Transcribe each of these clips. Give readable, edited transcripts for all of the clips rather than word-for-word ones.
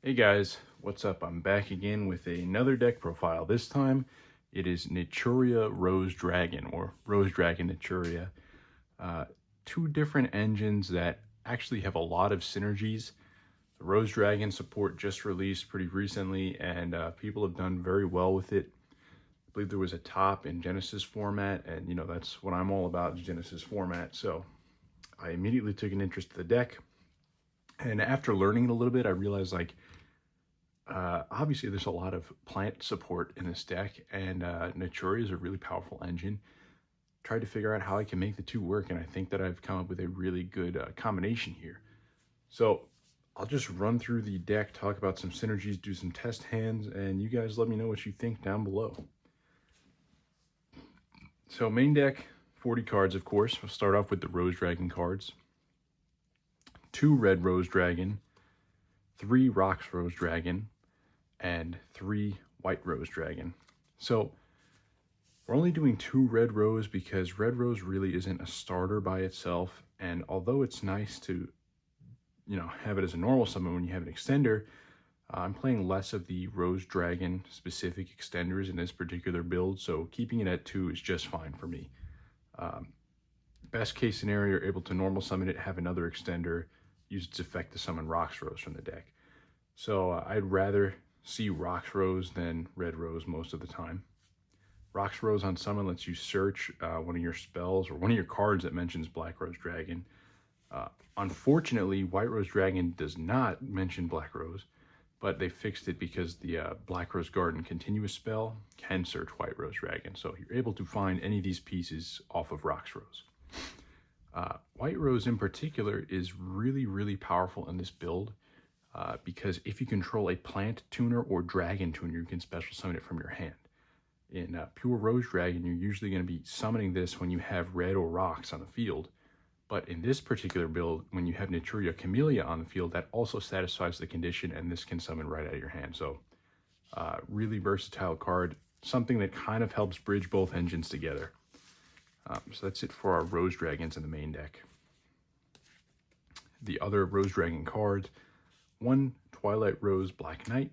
Hey guys, what's up? I'm back again with another deck profile. This time it is Naturia Rose Dragon, or Rose Dragon Naturia. Two different engines that actually have a lot of synergies. The Rose Dragon support just released pretty recently, and people have done very well with it. I believe there was a top in Genesys format, and that's what I'm all about, is Genesys format. So I immediately took an interest in the deck, and after learning it a little bit, I realized obviously there's a lot of plant support in this deck, and Naturia is a really powerful engine. Tried to figure out how I can make the two work, and I think that I've come up with a really good combination here. So I'll just run through the deck, talk about some synergies, do some test hands, and you guys let me know what you think down below. So main deck, 40 cards, of course. We'll start off with the Rose Dragon cards. 2 Red Rose Dragon, 3 Rocks Rose Dragon, and 3 White Rose Dragon. So we're only doing 2 Red Rose because Red Rose really isn't a starter by itself, and although it's nice to have it as a normal summon when you have an extender, I'm playing less of the Rose Dragon specific extenders in this particular build, so keeping it at 2 is just fine for me. Best case scenario, you're able to normal summon it, have another extender, use its effect to summon Rocks Rose from the deck. So I'd rather see Rocks Rose than Red Rose most of the time. Rocks Rose on summon lets you search one of your spells or one of your cards that mentions Black Rose Dragon. Unfortunately, White Rose Dragon does not mention Black Rose, but they fixed it because the Black Rose Garden continuous spell can search White Rose Dragon. So you're able to find any of these pieces off of Rocks Rose. White Rose in particular is really, really powerful in this build because if you control a plant tuner or dragon tuner, you can special summon it from your hand. In pure Rose Dragon, you're usually going to be summoning this when you have red or rocks on the field. But in this particular build, when you have Naturia Camellia on the field, that also satisfies the condition, and this can summon right out of your hand. So really versatile card, something that kind of helps bridge both engines together. So that's it for our Rose Dragons in the main deck. The other Rose Dragon cards, 1 Twilight Rose Black Knight,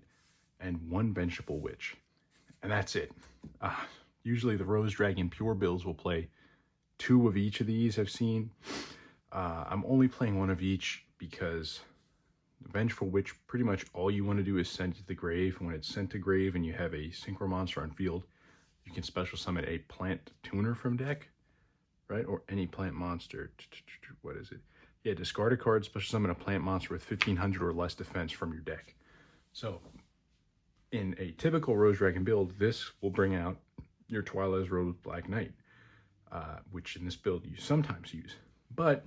and 1 Vengeful Witch. And that's it. Usually the Rose Dragon pure builds will play 2 of each of these I've seen. I'm only playing 1 of each because the Vengeful Witch, pretty much all you want to do is send it to the grave. When it's sent to grave and you have a synchro monster on field, you can special summon a plant tuner from deck, right? Or any plant monster. What is it? Yeah, discard a card, special summon a plant monster with 1500 or less defense from your deck. So in a typical Rose Dragon build, this will bring out your Twilight Rose Black Knight, which in this build you sometimes use. But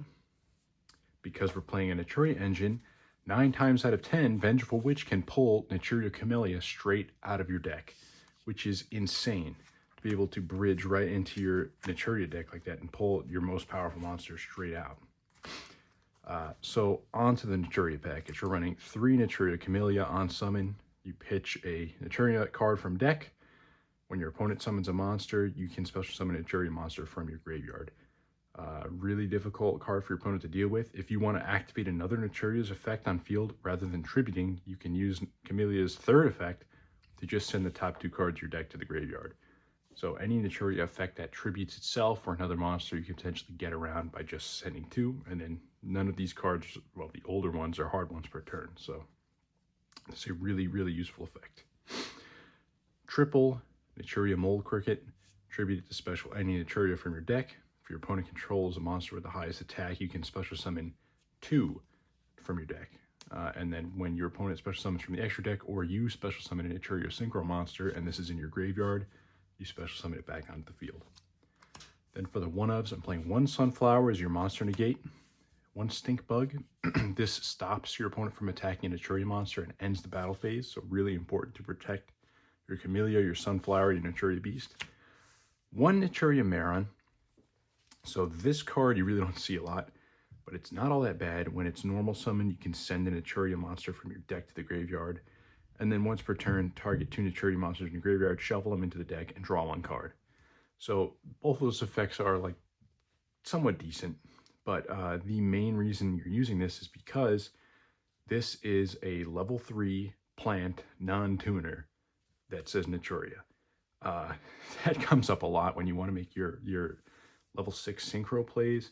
because we're playing a Naturia engine, 9 times out of 10, Vengeful Witch can pull Naturia Camellia straight out of your deck, which is insane to be able to bridge right into your Naturia deck like that and pull your most powerful monster straight out. So onto the Naturia package. We're running 3 Naturia Camellia on summon. You pitch a Naturia card from deck. When your opponent summons a monster, you can special summon a Naturia monster from your graveyard. Really difficult card for your opponent to deal with. If you want to activate another Naturia's effect on field rather than tributing, you can use Camellia's 3rd effect to just send the top 2 cards of your deck to the graveyard. So any Naturia effect that tributes itself or another monster, you can potentially get around by just sending 2, and then none of these cards, well, the older ones are hard ones per turn. So it's a really, really useful effect. Triple Naturia Mold Cricket, tribute it to special any Naturia from your deck. If your opponent controls a monster with the highest attack, you can special summon 2 from your deck. And then when your opponent special summons from the extra deck, or you special summon a Naturia Synchro monster, and this is in your graveyard, you special summon it back onto the field. Then for the 1-ofs, I'm playing 1 Sunflower as your monster negate, 1 Stink Bug. This stops your opponent from attacking a Naturia monster and ends the battle phase, so really important to protect your Camellia, your Sunflower, your Naturia Beast. 1 Naturia Maron. So this card you really don't see a lot, but it's not all that bad. When it's normal summon, you can send a Naturia monster from your deck to the graveyard. And then once per turn, target 2 Naturia monsters in your graveyard, shuffle them into the deck, and draw 1 card. So both of those effects are like somewhat decent, but the main reason you're using this is because This is a level 3 plant non-tuner that says Naturia. Uh, that comes up a lot when you want to make your level 6 synchro plays.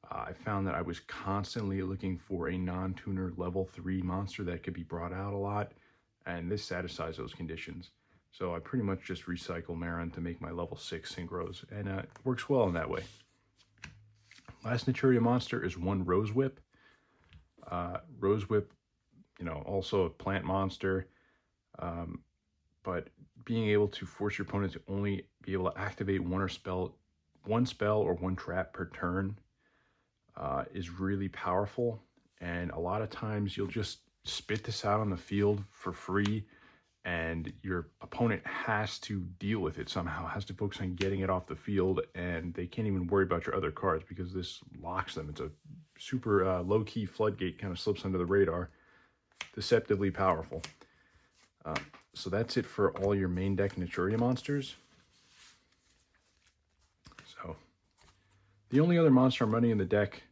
I found that I was constantly looking for a non-tuner level 3 monster that could be brought out a lot, and this satisfies those conditions. So I pretty much just recycle Marin to make my level 6 synchros, and it works well in that way. Last Naturia monster is one Rose Whip. Rose Whip, also a plant monster, but being able to force your opponent to only be able to activate one spell or one trap per turn is really powerful. And a lot of times you'll just spit this out on the field for free, and your opponent has to deal with it somehow, has to focus on getting it off the field, and they can't even worry about your other cards because this locks them. It's a super low-key floodgate, kind of slips under the radar. Deceptively powerful. So that's it for all your main deck Naturia monsters. So the only other monster I'm running in the deck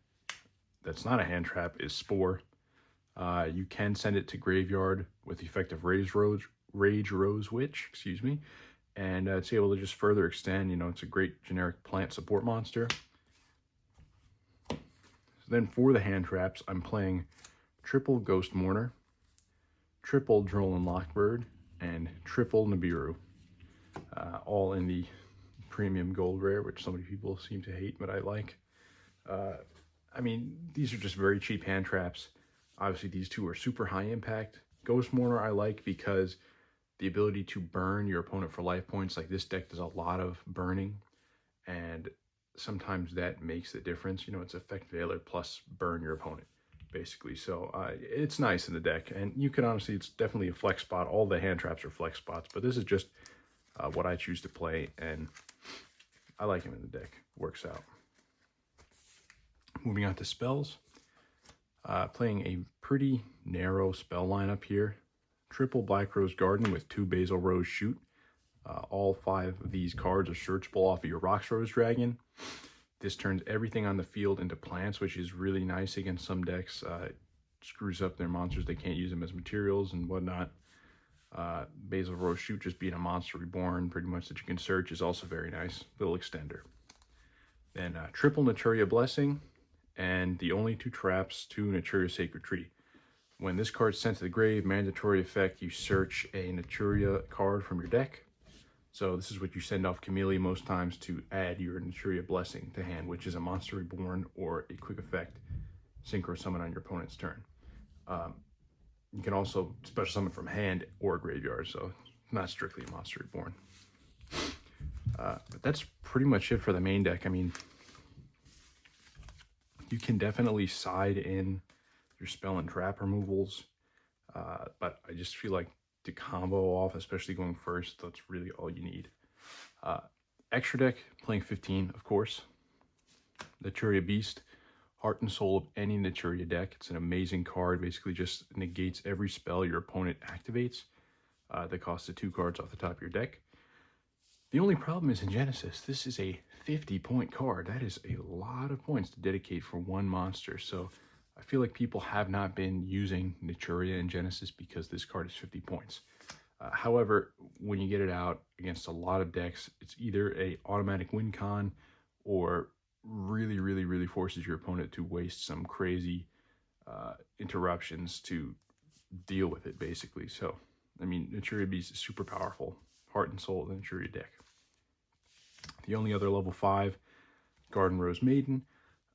that's not a hand trap is Spore. You can send it to graveyard with the effect of Rage Rose Witch, and it's able to just further extend. It's a great generic plant support monster. So then for the hand traps, I'm playing triple Ghost Mourner, triple Droll Lockbird, and triple Nibiru, all in the premium gold rare, which so many people seem to hate, but I like. These are just very cheap hand traps. Obviously, these two are super high impact. Ghost Mourner I like because the ability to burn your opponent for life points, like this deck does a lot of burning, and sometimes that makes the difference. It's Effect Veiler plus burn your opponent, basically. So it's nice in the deck, and you can honestly, it's definitely a flex spot. All the hand traps are flex spots, but this is just what I choose to play, and I like him in the deck. Works out. Moving on to spells. Playing a pretty narrow spell lineup here. Triple Black Rose Garden with 2 Basil Rose Shoot. All 5 of these cards are searchable off of your Rocks Rose Dragon. This turns everything on the field into plants, which is really nice against some decks. It screws up their monsters. They can't use them as materials and whatnot. Basil Rose Shoot, just being a monster reborn pretty much that you can search, is also very nice. Little extender. Then triple Naturia Blessing, and the only 2 traps to Naturia Sacred Tree. When this card's sent to the grave, mandatory effect, you search a Naturia card from your deck. So this is what you send off Camellia most times to add your Naturia Blessing to hand, which is a monster reborn or a quick effect synchro summon on your opponent's turn. You can also special summon from hand or graveyard, so not strictly a monster reborn. But that's pretty much it for the main deck. You can definitely side in your spell and trap removals, but I just feel like to combo off, especially going first, that's really all you need. Extra deck, playing 15, of course. Naturia Beast, heart and soul of any Naturia deck. It's an amazing card, basically just negates every spell your opponent activates that costs the 2 cards off the top of your deck. The only problem is in Genesys, this is a 50-point card. That is a lot of points to dedicate for one monster. So I feel like people have not been using Naturia in Genesys because this card is 50 points. However, when you get it out against a lot of decks, it's either a automatic win con or really forces your opponent to waste some crazy interruptions to deal with it, basically. So, Naturia Beast is super powerful. Heart and soul of the Naturia deck. The only other level 5, Garden Rose Maiden.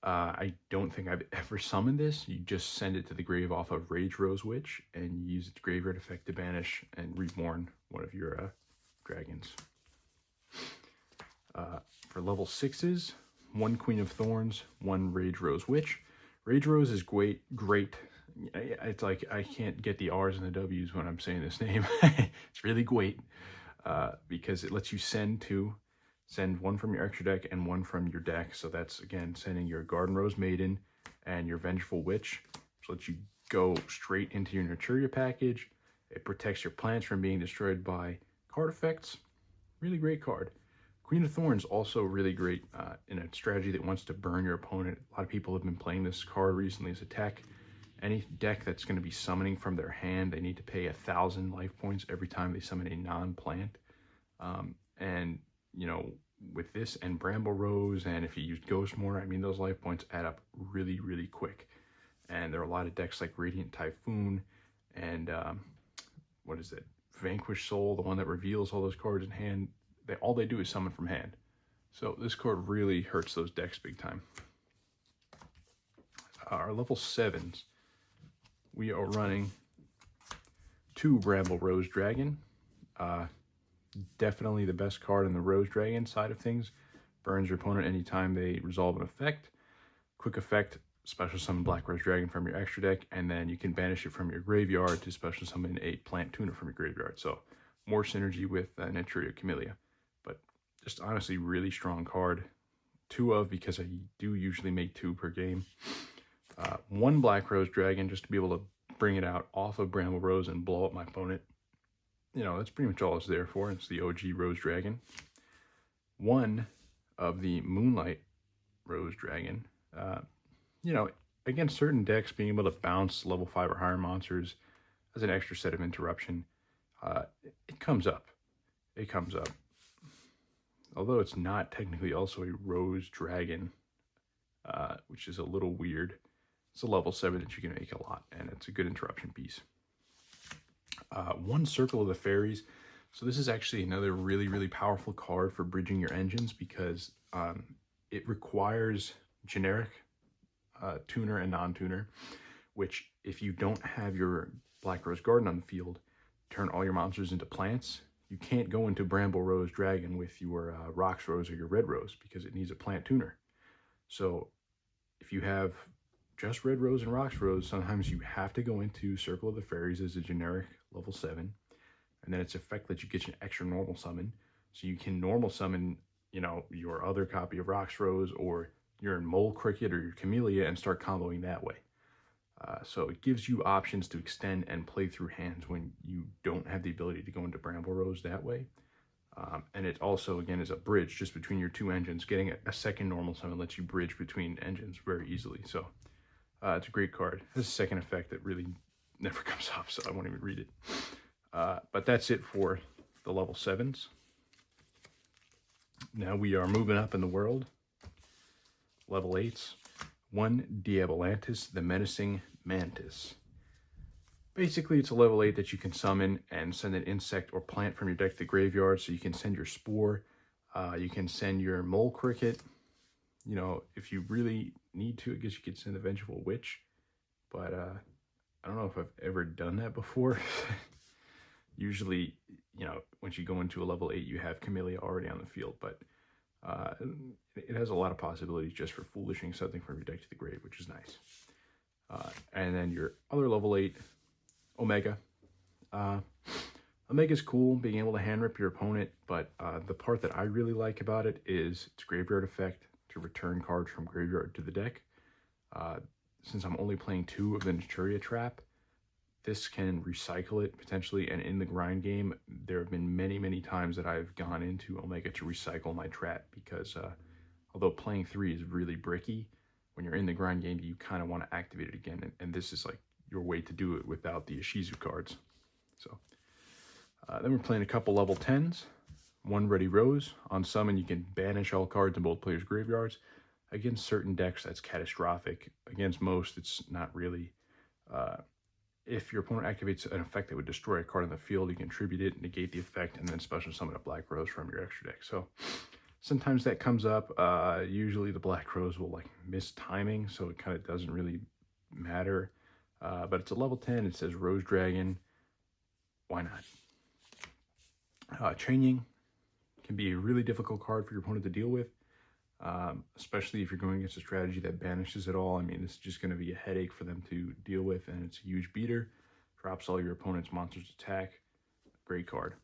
I don't think I've ever summoned this. You just send it to the grave off of Rage Rose Witch, and you use its graveyard effect to banish and reborn one of your dragons. For level 6s, 1 Queen of Thorns, 1 Rage Rose Witch. Rage Rose is great. It's like I can't get the R's and the W's when I'm saying this name. It's really great because it lets you send 1 from your extra deck and 1 from your deck. So that's, again, sending your Garden Rose Maiden and your Vengeful Witch. So lets you go straight into your Naturia package. It protects your plants from being destroyed by card effects. Really great card. Queen of Thorns, also really great in a strategy that wants to burn your opponent. A lot of people have been playing this card recently as a tech, Any deck that's going to be summoning from their hand, they need to pay 1,000 life points every time they summon a non-plant. And, you know, with this and Bramble Rose, and if you use Ghost Mortar, I mean, those life points add up really, really quick. And there are a lot of decks like Radiant Typhoon and, what is it? Vanquish Soul, the one that reveals all those cards in hand. All they do is summon from hand. So this card really hurts those decks big time. Our level 7s, we are running 2 Bramble Rose Dragon. Definitely the best card in the Rose Dragon side of things. Burns your opponent anytime they resolve an effect. Quick effect, special summon Black Rose Dragon from your extra deck, and then you can banish it from your graveyard to special summon a plant tuner from your graveyard. So more synergy with Naturia Camellia. But just honestly, really strong card. 2 of, because I do usually make 2 per game. 1 Black Rose Dragon, just to be able to bring it out off of Bramble Rose and blow up my opponent. You know, that's pretty much all it's there for. It's the OG Rose Dragon. 1 of the Moonlight Rose Dragon. You know, against certain decks, being able to bounce level 5 or higher monsters as an extra set of interruption, it comes up. It comes up. Although it's not technically also a Rose Dragon, which is a little weird. It's a level 7 that you can make a lot, and it's a good interruption piece. 1 Circle of the Fairies. So this is actually another really, really powerful card for bridging your engines, because it requires generic tuner and non-tuner, which if you don't have your Black Rose Garden on the field, turn all your monsters into plants, you can't go into Bramble Rose Dragon with your Rocks Rose or your Red Rose, because it needs a plant tuner. So if you have just Red Rose and Rocks Rose, sometimes you have to go into Circle of the Fairies as a generic level 7, and then its effect lets you get an extra normal summon, so you can normal summon, you know, your other copy of Rocks Rose or your Mole Cricket or your Camellia and start comboing that way. So it gives you options to extend and play through hands when you don't have the ability to go into Bramble Rose that way. And it also, again, is a bridge just between your 2 engines. Getting a second normal summon lets you bridge between engines very easily. So it's a great card. It has a second effect that really never comes up, so I won't even read it. But that's it for the level 7s. Now we are moving up in the world. Level 8s. 1 Diabolantis, the Menacing Mantis. Basically, it's a level 8 that you can summon and send an insect or plant from your deck to the graveyard. So you can send your Spore, you can send your Mole Cricket. You know, if you really need to, I guess you could send a Vengeful Witch. But I don't know if I've ever done that before. Usually, you know, once you go into a level 8, you have Camellia already on the field. But it has a lot of possibilities just for foolishing something from your deck to the grave, which is nice. And then your other level 8, Omega. Omega's cool, being able to hand rip your opponent, but the part that I really like about it is its graveyard effect to return cards from graveyard to the deck. Since I'm only playing 2 of the Naturia trap, this can recycle it potentially, and in the grind game, there have been many, many times that I've gone into Omega to recycle my trap, because although playing 3 is really bricky, when you're in the grind game, you kind of want to activate it again, and this is like your way to do it without the Ishizu cards. So then we're playing a couple level 10s. 1 Ready Rose. On summon, you can banish all cards in both players' graveyards. Against certain decks, that's catastrophic. Against most, it's not really. If your opponent activates an effect that would destroy a card on the field, you can tribute it, negate the effect, and then special summon a Black Rose from your extra deck. So sometimes that comes up. Usually the Black Rose will like miss timing, so it kind of doesn't really matter. But it's a level 10. It says Rose Dragon. Why not? Chaining can be a really difficult card for your opponent to deal with, especially if you're going against a strategy that banishes it all. I mean, this is just going to be a headache for them to deal with, and it's a huge beater. Drops all your opponent's monsters attack. Great card.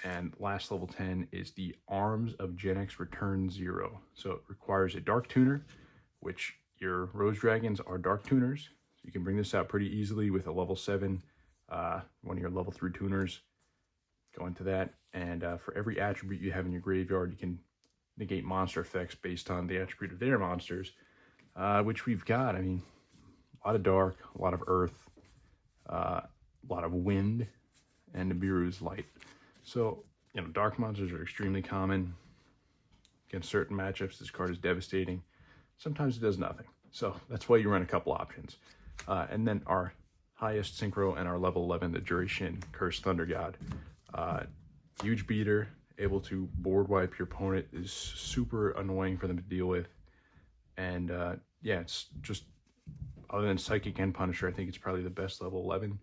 And last level 10 is the Arms of Genesys Return 0. So it requires a Dark Tuner, which your Rose Dragons are Dark Tuners. So you can bring this out pretty easily with a level 7, one of your level 3 tuners. Go into that, and for every attribute you have in your graveyard, you can negate monster effects based on the attribute of their monsters, which we've got. I mean, A lot of dark, a lot of earth, a lot of wind, and Nibiru is light. So, you know, dark monsters are extremely common. Against certain matchups, this card is devastating. Sometimes it does nothing. So that's why you run a couple options. And then our highest synchro and our level 11, the Jurishin, Cursed Thunder God. Huge beater, able to board wipe your opponent, is super annoying for them to deal with. And yeah, it's just, other than Psychic and Punisher, I think it's probably the best level 11.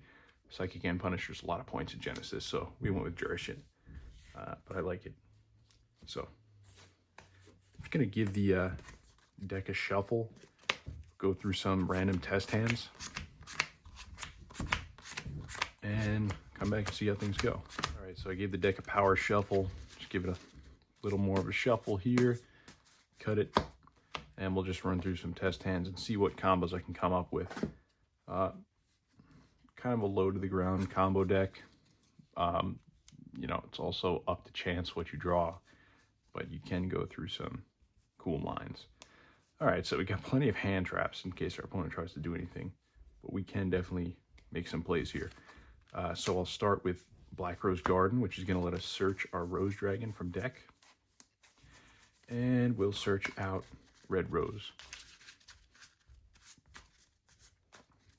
Psychic and Punisher's a lot of points in Genesis, so we went with Jurishin. But I like it. So, I'm just going to give the deck a shuffle, go through some random test hands, and come back and see how things go. All right, so I gave the deck a power shuffle. Just give it a little more of a shuffle here, cut it, and we'll just run through some test hands and see what combos I can come up with. Kind of a low to the ground combo deck. You know, it's also up to chance what you draw, but you can go through some cool lines. All right, so we got plenty of hand traps in case our opponent tries to do anything, but we can definitely make some plays here. So I'll start with Black Rose Garden, which is going to let us search our Rose Dragon from deck. And we'll search out Red Rose.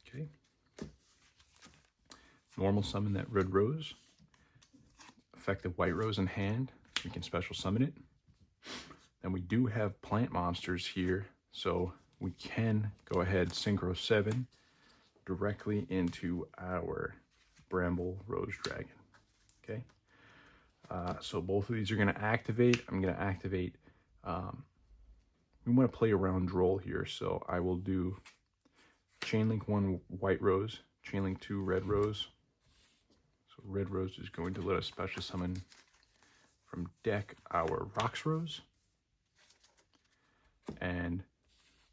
Okay. Normal summon that Red Rose. Effective White Rose in hand. We can special summon it. Then we do have plant monsters here, so we can go ahead Synchro 7 directly into our Bramble Rose Dragon. Okay. So both of these are going to activate. I'm going to activate. We want to play a round roll here, so I will do Chainlink 1 White Rose, Chainlink 2 Red Rose. So Red Rose is going to let us special summon from deck our Rox Rose. And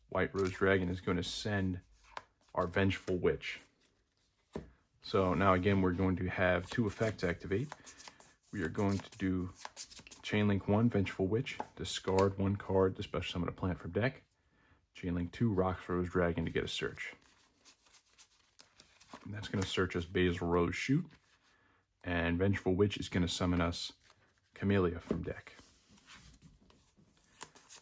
White Rose Dragon is going to send our Vengeful Witch. So now again, we're going to have two effects activate. We are going to do Chainlink 1 Vengeful Witch, discard one card to special summon a plant from deck. Chainlink 2 Rox Rose Dragon to get a search. And that's going to search us Basil Rose Shoot. And Vengeful Witch is going to summon us Camellia from deck.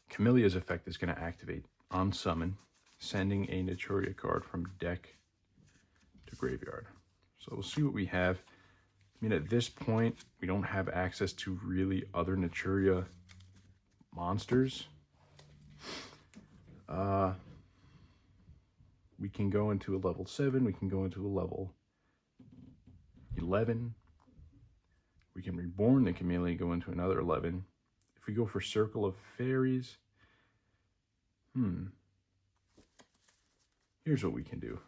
Camelia's effect is going to activate on summon, sending a Naturia card from deck to graveyard. So we'll see what we have. I mean, at this point, we don't have access to really other Naturia monsters. We can go into a level 7. We can go into a level 11. We can reborn the Camellia, go into another 11. If we go for Circle of Fairies, here's what we can do.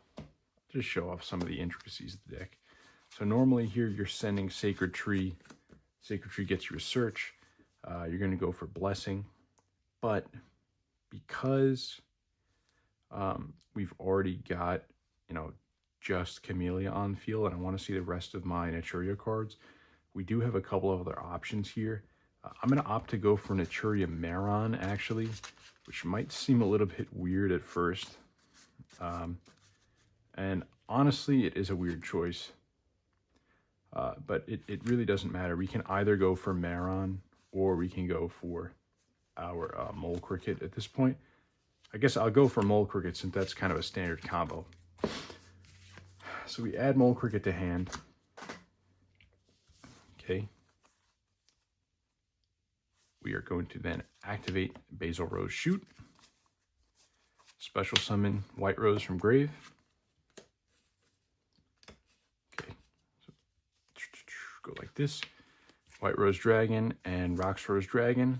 Just show off some of the intricacies of the deck. So normally here you're sending Sacred Tree. Sacred Tree gets you a search. You're going to go for Blessing. But because we've already got, you know, just Camellia on field, and I want to see the rest of my Naturia cards, we do have a couple of other options here. I'm going to opt to go for Naturia Maron, actually, which might seem a little bit weird at first. And honestly, it is a weird choice. But it really doesn't matter. We can either go for Maron or we can go for our Mole Cricket at this point. I guess I'll go for Mole Cricket since that's kind of a standard combo. So we add Mole Cricket to hand. Okay. We are going to then activate Basil Rose Shoot. Special summon White Rose from grave. Okay. So, go like this. White Rose Dragon and Rox Rose Dragon.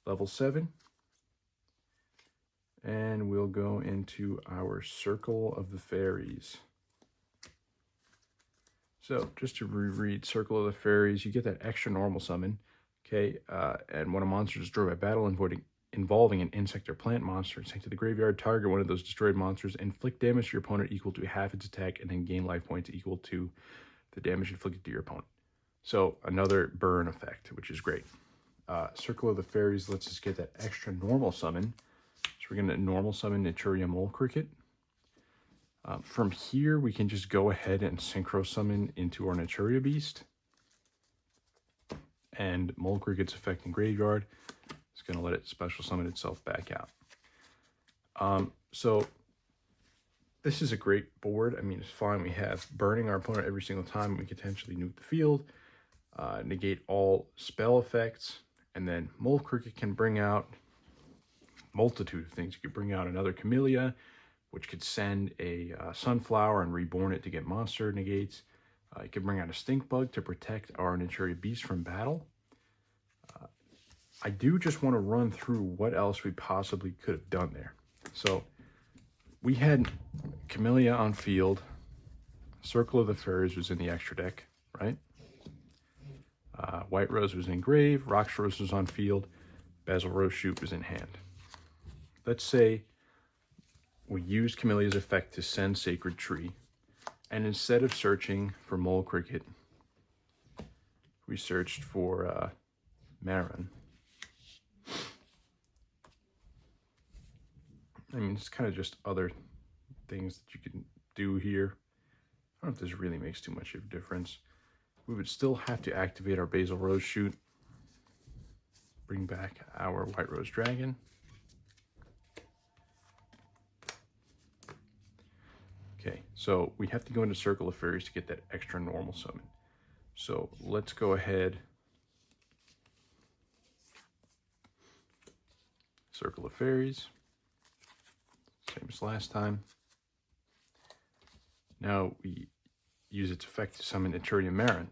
Level 7. And we'll go into our Circle of the Fairies. So just to reread Circle of the Fairies, you get that extra normal summon. Okay, and when a monster is destroyed by battle involving an insect or plant monster, sent to the graveyard, target one of those destroyed monsters, inflict damage to your opponent equal to half its attack, and then gain life points equal to the damage inflicted to your opponent. So another burn effect, which is great. Circle of the Fairies lets us get that extra normal summon. So we're going to normal summon Naturia Mole Cricket. From here, we can just go ahead and synchro summon into our Naturia Beast. And Mole Cricket's effect in Graveyard is going to let it special summon itself back out. So this is a great board. I mean, it's fine. We have burning our opponent every single time. We potentially nuke the field, negate all spell effects, and then Mole Cricket can bring out multitude of things. You could bring out another Camellia, which could send a Sunflower and reborn it to get monster negates. You could bring out a Stink Bug to protect our Naturia Beast from battle. I do just want to run through what else we possibly could have done there. So we had Camellia on field. Circle of the Fairies was in the extra deck, right? White Rose was in grave. Rox Rose was on field. Basil Rose Shoot was in hand. Let's say we used Camellia's effect to send Sacred Tree, and instead of searching for Mole Cricket, we searched for Marin. I mean, it's kind of just other things that you can do here. I don't know if this really makes too much of a difference. We would still have to activate our Basil Rose Shoot, bring back our White Rose Dragon. Okay, so we have to go into Circle of Fairies to get that extra normal summon. So let's go ahead. Circle of Fairies. Same as last time. Now we use its effect to summon Naturia Marin.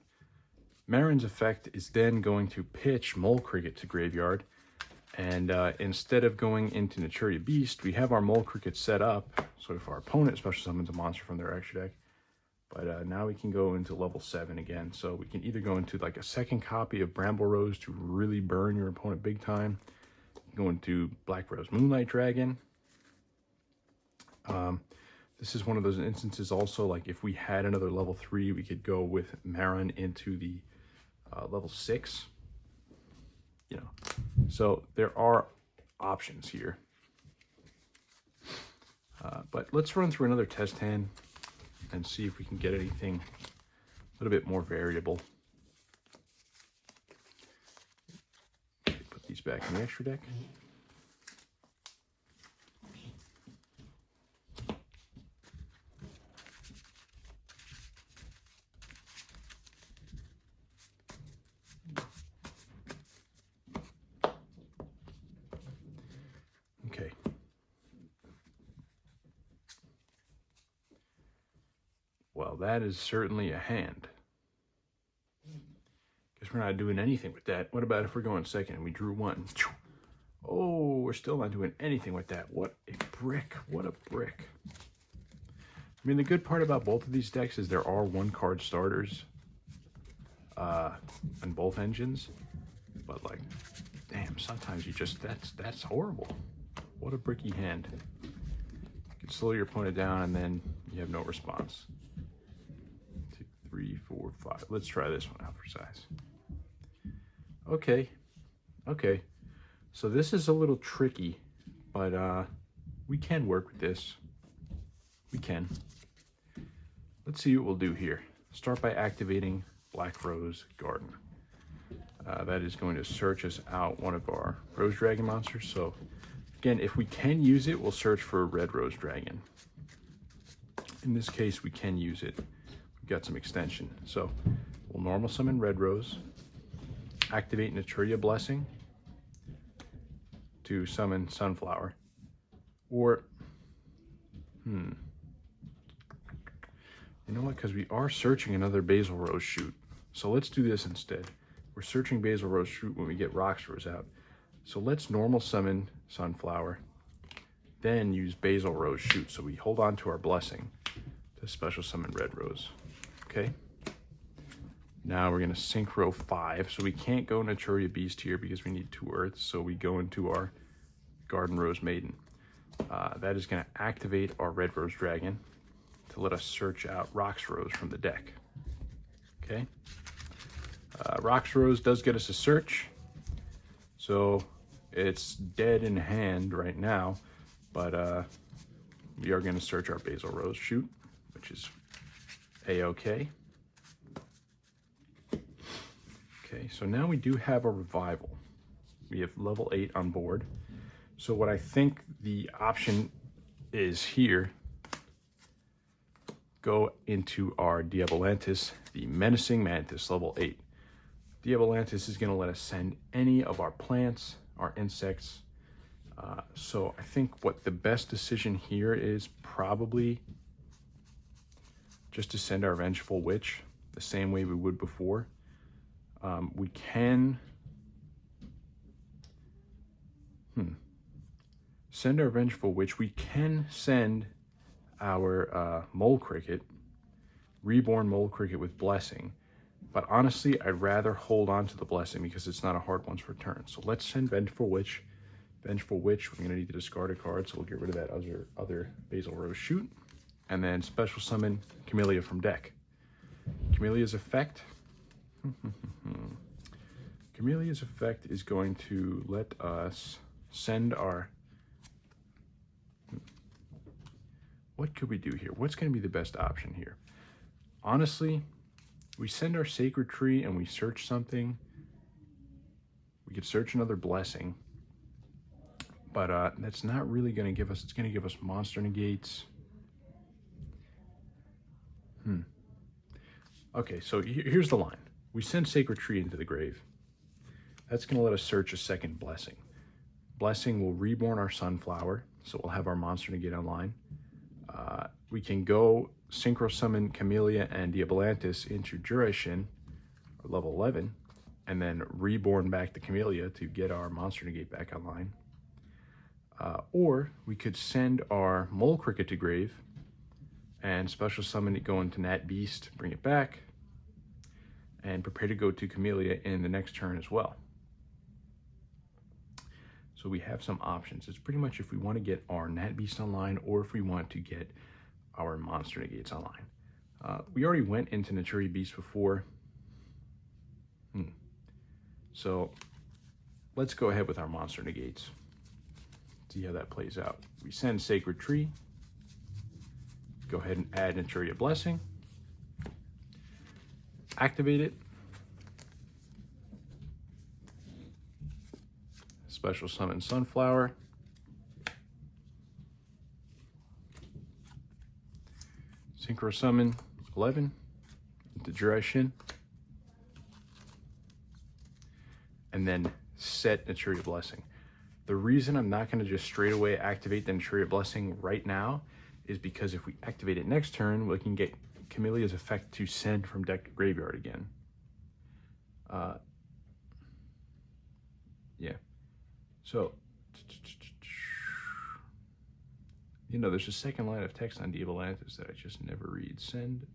Marin's effect is then going to pitch Mole Cricket to graveyard. And instead of going into Naturia Beast, we have our Mole Cricket set up. So if our opponent special summons a monster from their extra deck. But now we can go into level 7 again. So we can either go into like a second copy of Bramble Rose to really burn your opponent big time. Go into Black Rose Moonlight Dragon. This is one of those instances also, like if we had another level 3, we could go with Marin into the level 6. You know, so there are options here. But let's run through another test hand and see if we can get anything a little bit more variable. Put these back in the extra deck. Okay. Well, that is certainly a hand. Guess we're not doing anything with that. What about if we're going second and we drew 1? Oh, we're still not doing anything with that. What a brick. What a brick. I mean, the good part about both of these decks is there are 1-card starters on both engines. But, like, damn, sometimes you just, that's horrible. What a bricky hand. You can slow your opponent down and then you have no response. 2, 3, 4, 5. Let's try this one out for size. Okay. Okay. So this is a little tricky, but we can work with this. We can. Let's see what we'll do here. Start by activating Black Rose Garden. That is going to search us out one of our Rose Dragon monsters. So again, if we can use it, we'll search for a Red Rose Dragon. In this case, we can use it. We've got some extension. So we'll normal summon Red Rose, activate Naturia Blessing to summon Sunflower. Or, you know what? Because we are searching another Basil Rose Shoot. So let's do this instead. We're searching Basil Rose Shoot when we get Rox Rose out. So let's normal summon Sunflower, then use Basil Rose Shoot. So we hold on to our blessing to special summon Red Rose. Okay. Now we're going to synchro 5. So we can't go Naturia Beast here because we need 2 Earths. So we go into our Garden Rose Maiden. That is going to activate our Red Rose Dragon to let us search out Rox Rose from the deck. Okay. Rox Rose does get us a search. So it's dead in hand right now, but we are going to search our Basil Rose shoot, which is A-OK. Okay, so now we do have a revival. We have level 8 on board. So what I think the option is here, go into our Diabolantis, the Menacing Mantis, level 8. Diabolantis is going to let us send any of our plants, our insects. So I think what the best decision here is probably just to send our Vengeful Witch the same way we would before. We can send our Vengeful Witch. We can send our Mole Cricket, Reborn Mole Cricket with Blessing. But honestly, I'd rather hold on to the Blessing because it's not a hard once per turn. So let's send Vengeful Witch. Vengeful Witch, we're going to need to discard a card, so we'll get rid of that other Basil Rose shoot. And then special summon Camellia from deck. Camellia's effect. Camellia's effect is going to let us send our... What could we do here? What's going to be the best option here? Honestly, we send our Sacred Tree and we search something. We could search another Blessing. But that's not really going to give us... It's going to give us monster negates. Okay, so here's the line. We send Sacred Tree into the grave. That's going to let us search a second Blessing. Blessing will reborn our Sunflower, so we'll have our monster negate online. We can go Synchro Summon Camellia and Diabolantis into Duration, or level 11, and then reborn back the Camellia to get our monster negate back online. Or we could send our Mole Cricket to grave and special summon it, go into Nat Beast, bring it back, and prepare to go to Camellia in the next turn as well. So we have some options. It's pretty much if we want to get our Nat Beast online or if we want to get our monster negates online. We already went into Naturia Beast before. So let's go ahead with our monster negates. See how that plays out. We send Sacred Tree. Go ahead and add Naturia Blessing. Activate it. Special summon Sunflower. Synchro summon 11 into Duration. And then set Naturia Blessing. The reason I'm not going to just straight away activate the Naturia Blessing right now is because if we activate it next turn, we can get Camellia's effect to send from deck to graveyard again. Yeah. So, you know, there's a second line of text on Diabolantis that I just never read. Send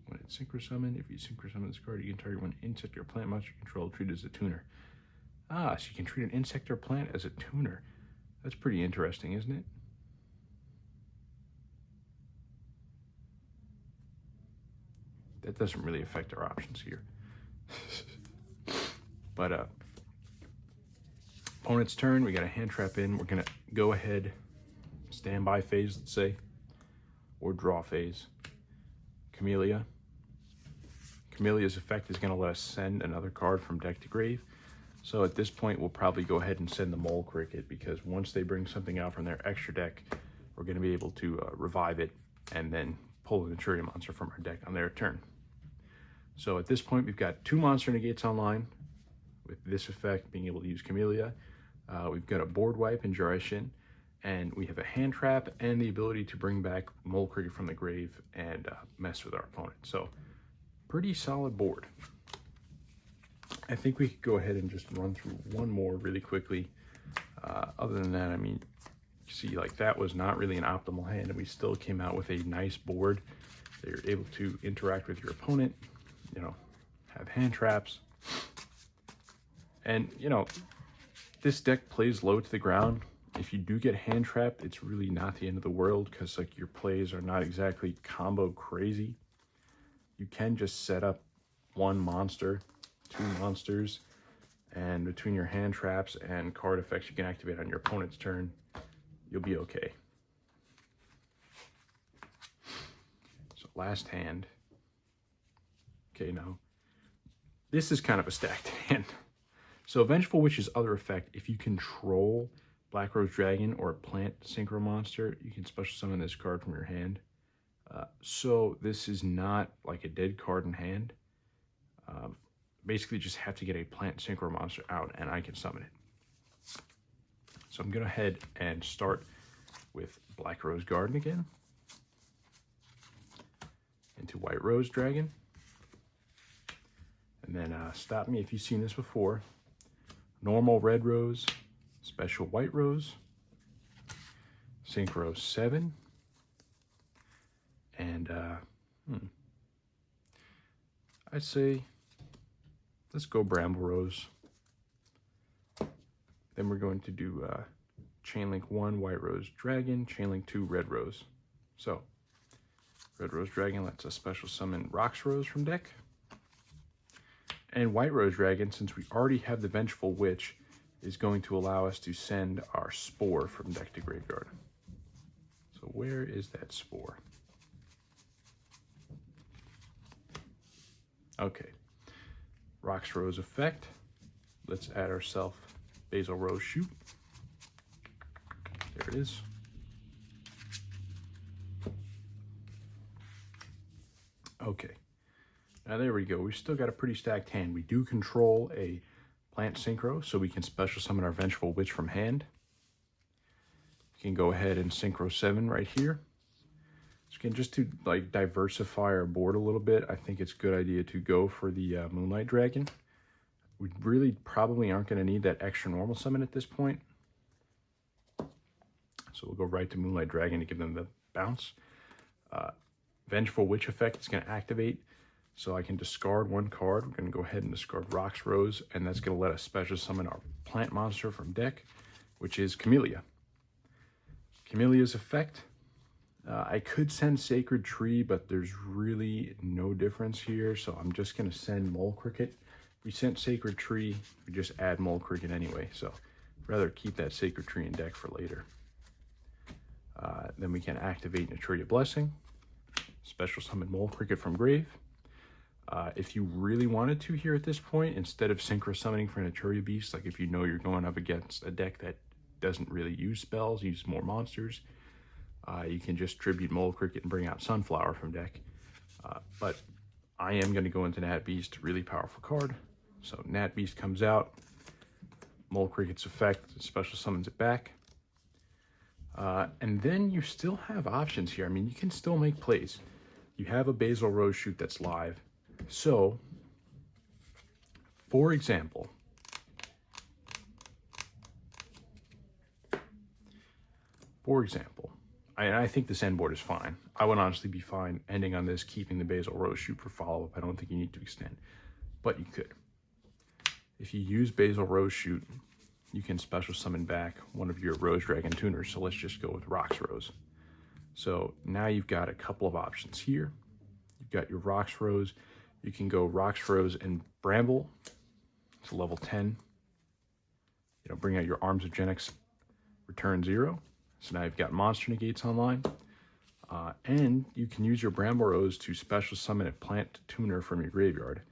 when it's Synchro Summon. If you Synchro Summon this card, you can target one insect or plant monster you control, treat it as a tuner. Ah, so you can treat an insect or plant as a tuner. That's pretty interesting, isn't it? That doesn't really affect our options here. But opponent's turn, we got a hand trap in. We're gonna go ahead, standby phase, let's say, or draw phase. Camellia. Camellia's effect is gonna let us send another card from deck to grave. So at this point, we'll probably go ahead and send the Mole Cricket because once they bring something out from their extra deck, we're gonna be able to revive it and then pull the Naturia monster from our deck on their turn. So at this point, we've got 2 monster negates online with this effect, being able to use Camellia. We've got a board wipe and Duration, and we have a hand trap and the ability to bring back Mole Cricket from the grave and mess with our opponent. So pretty solid board. I think we could go ahead and just run through one more really quickly. Other than that, I mean, see, like that was not really an optimal hand, and we still came out with a nice board. They're able to interact with your opponent, you know, have hand traps. And, you know, this deck plays low to the ground. If you do get hand trapped, it's really not the end of the world because, like, your plays are not exactly combo crazy. You can just set up 1 monster, 2 monsters, and between your hand traps and card effects you can activate on your opponent's turn, you'll be okay. last hand. Okay, now this is kind of a stacked hand. So Vengeful Witch's other effect, if you control Black Rose Dragon or a plant synchro monster, you can special summon this card from your hand. So this is not like a dead card in hand. Basically just have to get a plant synchro monster out and I can summon it. So I'm going to head and start with Black Rose Garden again. Into White Rose Dragon. And then stop me if you've seen this before. Normal Red Rose, Special White Rose, Synchro 7, and I'd say let's go Bramble Rose. Then we're going to do Chainlink 1 White Rose Dragon, Chainlink 2 Red Rose. So Red Rose Dragon lets us special summon Rox Rose from deck. And White Rose Dragon, since we already have the Vengeful Witch, is going to allow us to send our Spore from deck to graveyard. So where is that Spore? Okay. Rox Rose effect. Let's add ourselves Basil Rose Shoot. There it is. Okay. Now there we go. We've still got a pretty stacked hand. We do control a plant synchro, so we can special summon our Vengeful Witch from hand. We can go ahead and synchro 7 right here. So again, just to like diversify our board a little bit, I think it's a good idea to go for the Moonlight Dragon. We really probably aren't going to need that extra normal summon at this point. So we'll go right to Moonlight Dragon to give them the bounce. Vengeful Witch effect is going to activate. So I can discard one card. We're going to go ahead and discard Rox Rose, and that's going to let us special summon our plant monster from deck, which is Camellia. Camellia's effect, I could send Sacred Tree, but there's really no difference here, so I'm just going to send Mole Cricket. If we sent Sacred Tree, we just add Mole Cricket anyway, so I'd rather keep that Sacred Tree in deck for later. Then we can activate Naturia Blessing, special summon Mole Cricket from grave. If you really wanted to here at this point, instead of synchro summoning for Naturia Beast, like if you know you're going up against a deck that doesn't really use spells, use more monsters, you can just tribute Mole Cricket and bring out Sunflower from deck. But I am going to go into Nat Beast, really powerful card. So Nat Beast comes out, Mole Cricket's effect, special summons it back. And then you still have options here. I mean, you can still make plays. You have a Basil Rose Shoot that's live. So, for example, I think this end board is fine. I would honestly be fine ending on this, keeping the Basil Rose Shoot for follow-up. I don't think you need to extend, but you could. If you use Basil Rose Shoot, you can special summon back one of your Rose Dragon tuners. So let's just go with Rox Rose. So now you've got a couple of options here. You've got your Rox Rose. You can go Rox Rose and Bramble to level 10. You know, bring out your Arms of Genesys, return 0. So now you've got monster negates online. And you can use your Bramble Rose to special summon a plant tuner from your graveyard.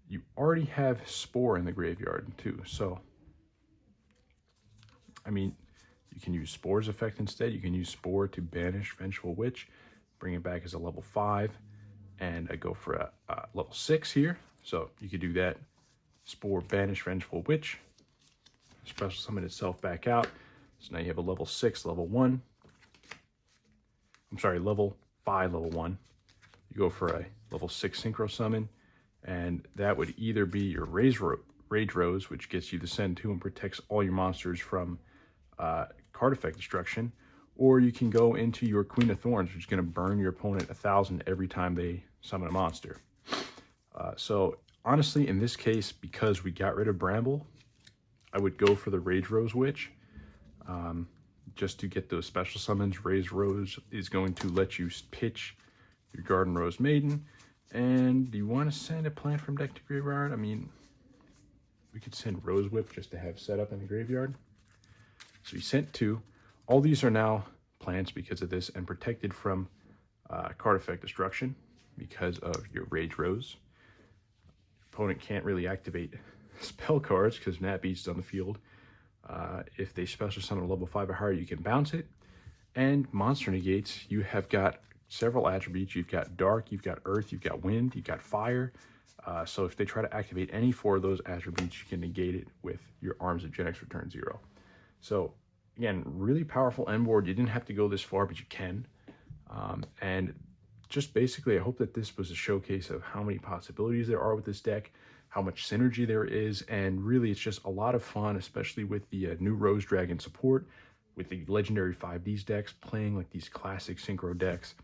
You already have Spore in the graveyard too. So, I mean, you can use Spore's effect instead. You can use Spore to banish Vengeful Witch, bring it back as a level 5. And I go for a level 6 here. So you could do that. Spore, banish Vengeful Witch. Special summon itself back out. So now you have a level 6, level 1. I'm sorry, level 5, level 1. You go for a level 6 Synchro Summon. And that would either be your Rage Rose, which gets you to send 2 and protects all your monsters from card effect destruction. Or you can go into your Queen of Thorns, which is going to burn your opponent 1,000 every time they summon a monster. So honestly, in this case, because we got rid of Bramble, I would go for the Rage Rose Witch. Just to get those special summons. Rage Rose is going to let you pitch your Garden Rose Maiden. And do you want to send a plant from deck to graveyard? I mean, we could send Rose Whip just to have set up in the graveyard. So you sent 2. All these are now plants because of this and protected from card effect destruction because of your Rage Rose. Opponent can't really activate spell cards because Nat Beast's on the field. If they special summon a level 5 or higher, you can bounce it. And monster negates, you have got several attributes. You've got dark, you've got earth, you've got wind, you've got fire. So if they try to activate any 4 of those attributes, you can negate it with your Arms of Genesys return 0. So again, really powerful end board. You didn't have to go this far, but you can. And just basically, I hope that this was a showcase of how many possibilities there are with this deck, how much synergy there is, and really it's just a lot of fun, especially with the new Rose Dragon support, with the legendary 5Ds decks, playing like these classic synchro decks.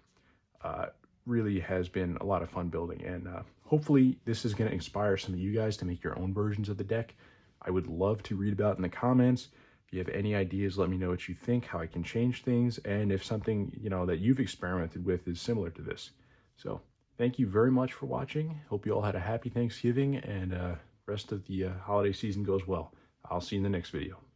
Really has been a lot of fun building, and hopefully this is going to inspire some of you guys to make your own versions of the deck. I would love to read about in the comments. If you have any ideas, let me know what you think, how I can change things, and if something, you know, that you've experimented with is similar to this. So thank you very much for watching. Hope you all had a happy Thanksgiving, and rest of the holiday season goes well. I'll see you in the next video.